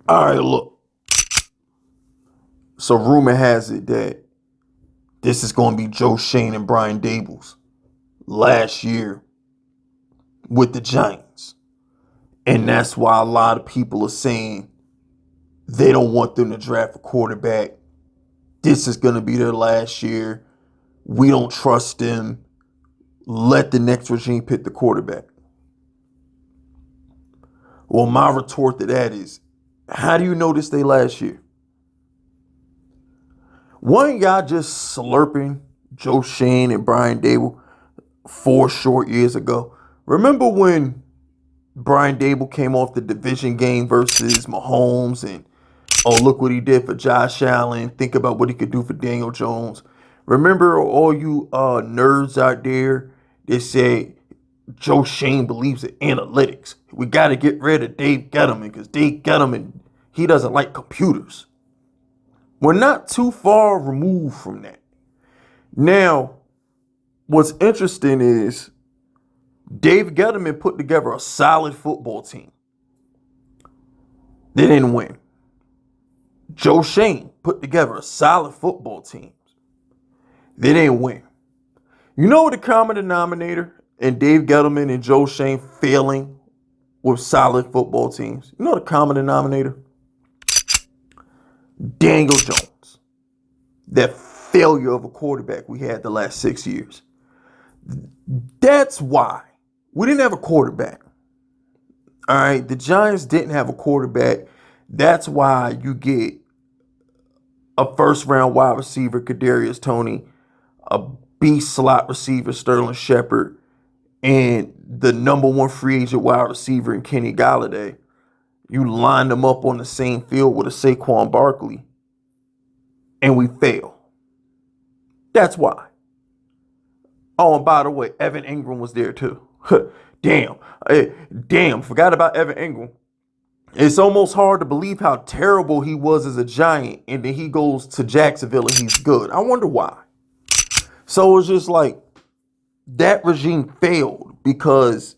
All right, look. So rumor has it that this is going to be Joe Schoen and Brian Daboll's last year with the Giants. And that's why a lot of people are saying they don't want them to draft a quarterback. This is going to be their last year. We don't trust them. Let the next regime pick the quarterback. Well, my retort to that is, how do you know this they last year? Weren't y'all just slurping Joe Schoen and Brian Daboll 4 short years ago? Remember when Brian Daboll came off the division game versus Mahomes and, oh, look what he did for Josh Allen. Think about what he could do for Daniel Jones. Remember all you nerds out there that say Joe Schoen believes in analytics. We got to get rid of Dave Gettleman because Dave Gettleman, he doesn't like computers. We're not too far removed from that. Now, what's interesting is Dave Gettleman put together a solid football team. They didn't win. Joe Schoen put together a solid football team. They didn't win. You know what the common denominator in Dave Gettleman and Joe Schoen failing with solid football teams? You know the common denominator? Daniel Jones. That failure of a quarterback we had the last 6 years. That's why we didn't have a quarterback. All right, the Giants didn't have a quarterback. That's why you get a first-round wide receiver, Kadarius Toney, a beast slot receiver, Sterling Shepard, and the number 1 free agent wide receiver in Kenny Golladay. You line them up on the same field with a Saquon Barkley, and we fail. That's why. Oh, and by the way, Evan Ingram was there too. Damn, forgot about Evan Ingram. It's almost hard to believe how terrible he was as a Giant, and then he goes to Jacksonville and he's good. I wonder why. So it's just like that regime failed because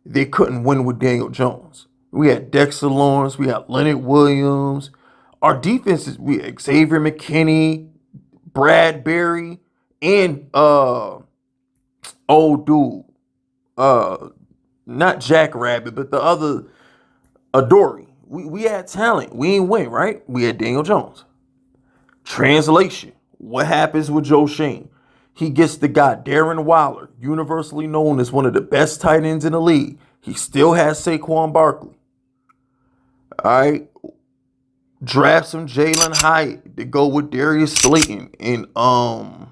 they couldn't win with Daniel Jones. We had Dexter Lawrence, we had Leonard Williams. Our defenses, we had Xavier McKinney, Bradbury, and old dude. Not Jack Rabbit, but the other Adoree. We had talent. We ain't win, right? We had Daniel Jones. Translation. What happens with Joe Schoen? He gets the guy Darren Waller, universally known as one of the best tight ends in the league. He still has Saquon Barkley. All right. Draft some Jalen Hyatt to go with Darius Slayton and the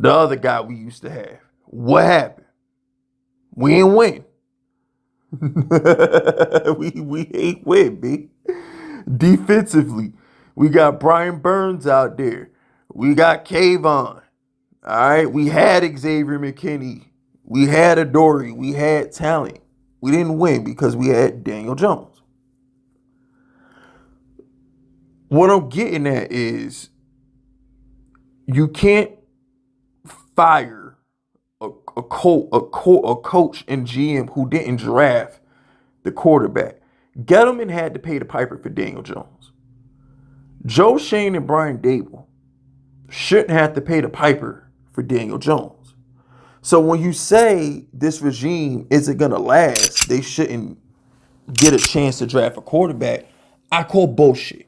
other guy we used to have. What happened? We ain't win. we ain't win, B. Defensively, we got Brian Burns out there. We got Kayvon. All right. We had Xavier McKinney. We had Adoree. We had talent. We didn't win because we had Daniel Jones. What I'm getting at is you can't fire a coach and GM who didn't draft the quarterback. Gettleman had to pay the piper for Daniel Jones. Joe Schoen and Brian Daboll shouldn't have to pay the piper for Daniel Jones. So when you say this regime isn't going to last, they shouldn't get a chance to draft a quarterback, I call bullshit.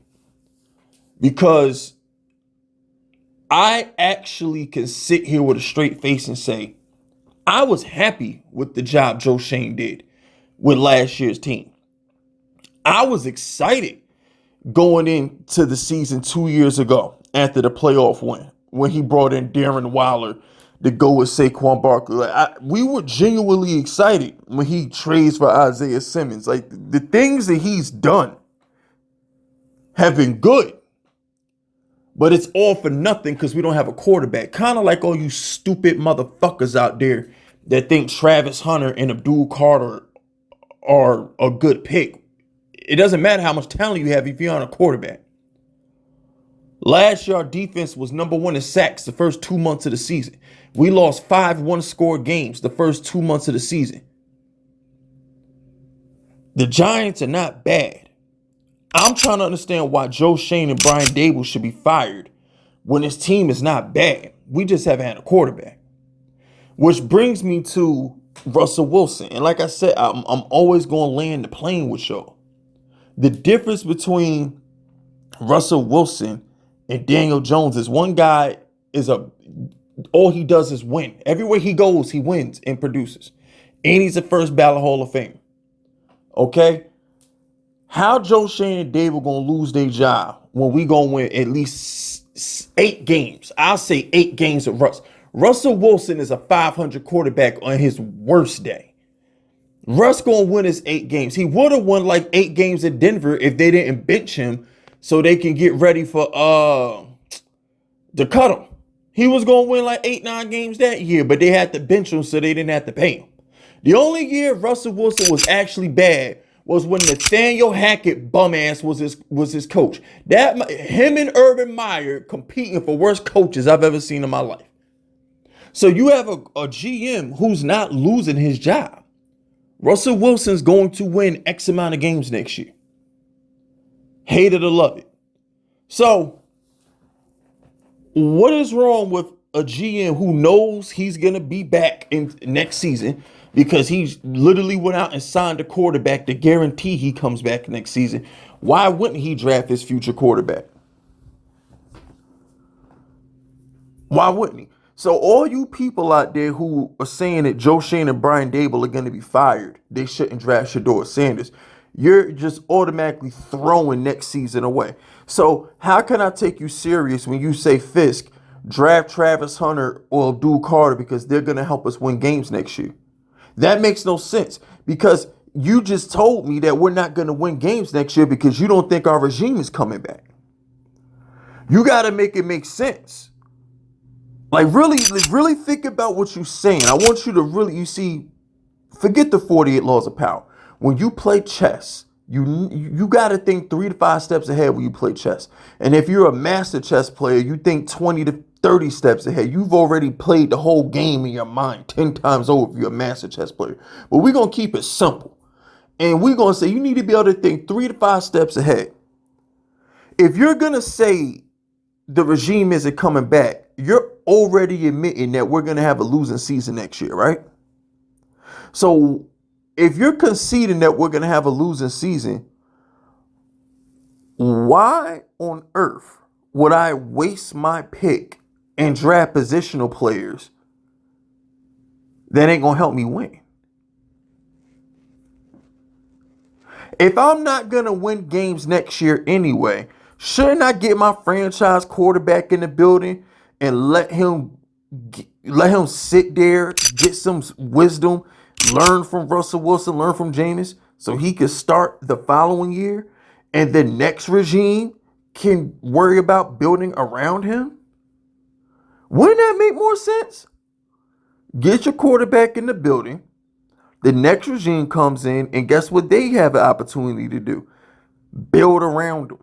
Because I actually can sit here with a straight face and say, I was happy with the job Joe Schoen did with last year's team. I was excited going into the season 2 years ago after the playoff win when he brought in Darren Waller to go with Saquon Barkley. We were genuinely excited when he trades for Isaiah Simmons. Like the things that he's done have been good. But it's all for nothing because we don't have a quarterback. Kind of like all you stupid motherfuckers out there that think Travis Hunter and Abdul Carter are a good pick. It doesn't matter how much talent you have if you're on a quarterback. Last year, our defense was number 1 in sacks the first 2 months of the season. We lost 5 one-score games the first 2 months of the season. The Giants are not bad. I'm trying to understand why Joe Schoen and Brian Daboll should be fired when his team is not bad. We just haven't had a quarterback. Which brings me to Russell Wilson. And like I said, I'm always going to land the plane with y'all. The difference between Russell Wilson and Daniel Jones is one guy is all he does is win. Everywhere he goes, he wins and produces. And he's a first ballot Hall of Fame. Okay? How Joe Schoen and Daboll gonna lose their job when we gonna win at least 8 games? I'll say 8 games of Russ. Russell Wilson is a 500 quarterback on his worst day. Russ gonna win his 8 games. He would have won like 8 games in Denver if they didn't bench him so they can get ready for to cut him. He was gonna win like 8-9 games that year, but they had to bench him so they didn't have to pay him. The only year Russell Wilson was actually bad was when Nathaniel Hackett bum ass was his coach. Him and Urban Meyer competing for worst coaches I've ever seen in my life. So you have a GM who's not losing his job. Russell Wilson's going to win X amount of games next year. Hate it or love it. So what is wrong with a GM who knows he's going to be back in next season because he's literally went out and signed a quarterback to guarantee he comes back next season? Why wouldn't he draft his future quarterback? Why wouldn't he? So all you people out there who are saying that Joe Schoen and Brian Daboll are going to be fired, they shouldn't draft Shedeur Sanders, you're just automatically throwing next season away. So how can I take you serious when you say, Fisk, draft Travis Hunter or Abdul Carter because they're going to help us win games next year? That makes no sense because you just told me that we're not going to win games next year because you don't think our regime is coming back. You got to make it make sense. Like really think about what you're saying. I want you to really, forget the 48 laws of power. When you play chess, you got to think 3 to 5 steps ahead when you play chess. And if you're a master chess player, you think 20 to 30 steps ahead. You've already played the whole game in your mind 10 times over if you're a master chess player. But we're going to keep it simple. And we're going to say you need to be able to think 3 to 5 steps ahead. If you're going to say the regime isn't coming back, you're already admitting that we're going to have a losing season next year, right? So if you're conceding that we're going to have a losing season, why on earth would I waste my pick and draft positional players that ain't going to help me win? If I'm not going to win games next year anyway, shouldn't I get my franchise quarterback in the building and let him sit there, get some wisdom, learn from Russell Wilson, learn from Jameis, so he can start the following year and the next regime can worry about building around him? Wouldn't that make more sense? Get your quarterback in the building. The next regime comes in, and guess what they have an opportunity to do? Build around them.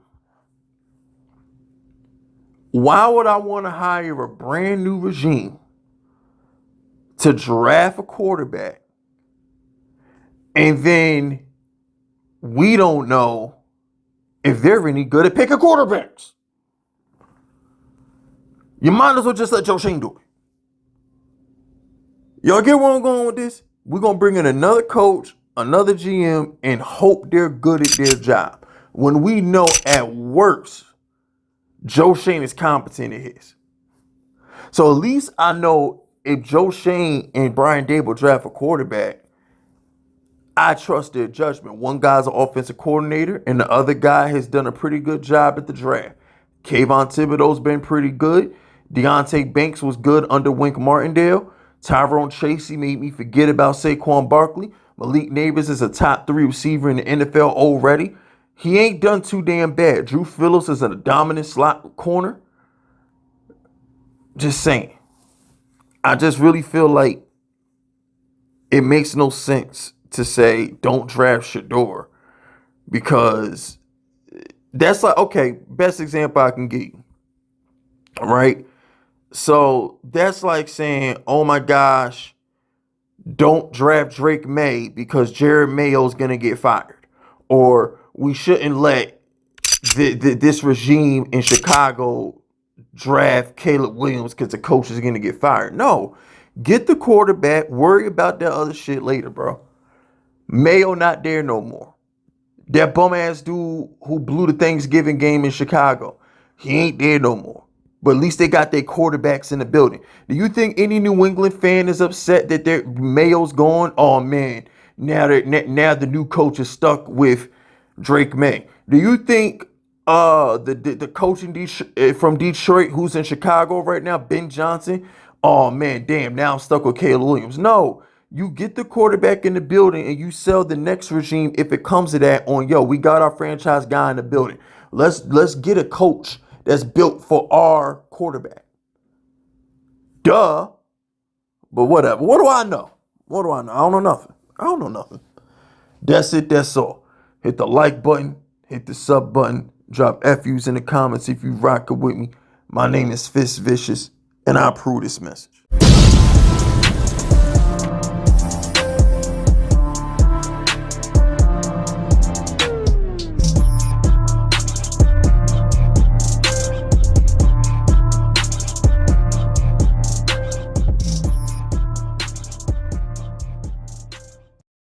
Why would I want to hire a brand new regime to draft a quarterback and then we don't know if they're any good at picking quarterbacks? You might as well just let Joe Schoen do it. Y'all get where I'm going with this? We're going to bring in another coach, another GM, and hope they're good at their job. When we know at worst, Joe Schoen is competent at his. So at least I know if Joe Schoen and Brian Daboll draft a quarterback, I trust their judgment. One guy's an offensive coordinator, and the other guy has done a pretty good job at the draft. Kayvon Thibodeau's been pretty good. Deonte Banks was good under Wink Martindale. Tyrone Tracy made me forget about Saquon Barkley. Malik Neighbors is a top 3 receiver in the NFL already. He ain't done too damn bad. Drew Phillips is a dominant slot corner. Just saying. I just really feel like it makes no sense to say don't draft Shedeur because that's like, okay, best example I can give you. All right. So that's like saying, oh my gosh, don't draft Drake May because Jared Mayo's going to get fired. Or we shouldn't let this regime in Chicago draft Caleb Williams because the coach is going to get fired. No, get the quarterback. Worry about that other shit later, bro. Mayo not there no more. That bum ass dude who blew the Thanksgiving game in Chicago, he ain't there no more. But at least they got their quarterbacks in the building. Do you think any New England fan is upset that their Mayo's gone? Oh man, now the new coach is stuck with Drake May. Do you think the coach from Detroit who's in Chicago right now, Ben Johnson? Oh man, damn, now I'm stuck with Caleb Williams. No, you get the quarterback in the building and you sell the next regime if it comes to that on, yo, we got our franchise guy in the building. Let's get a coach that's built for our quarterback. Duh. But whatever. What do I know? What do I know? I don't know nothing. That's it. That's all. Hit the like button. Hit the sub button. Drop FUs in the comments if you rock it with me. My name is FiskVicious, and I approve this message.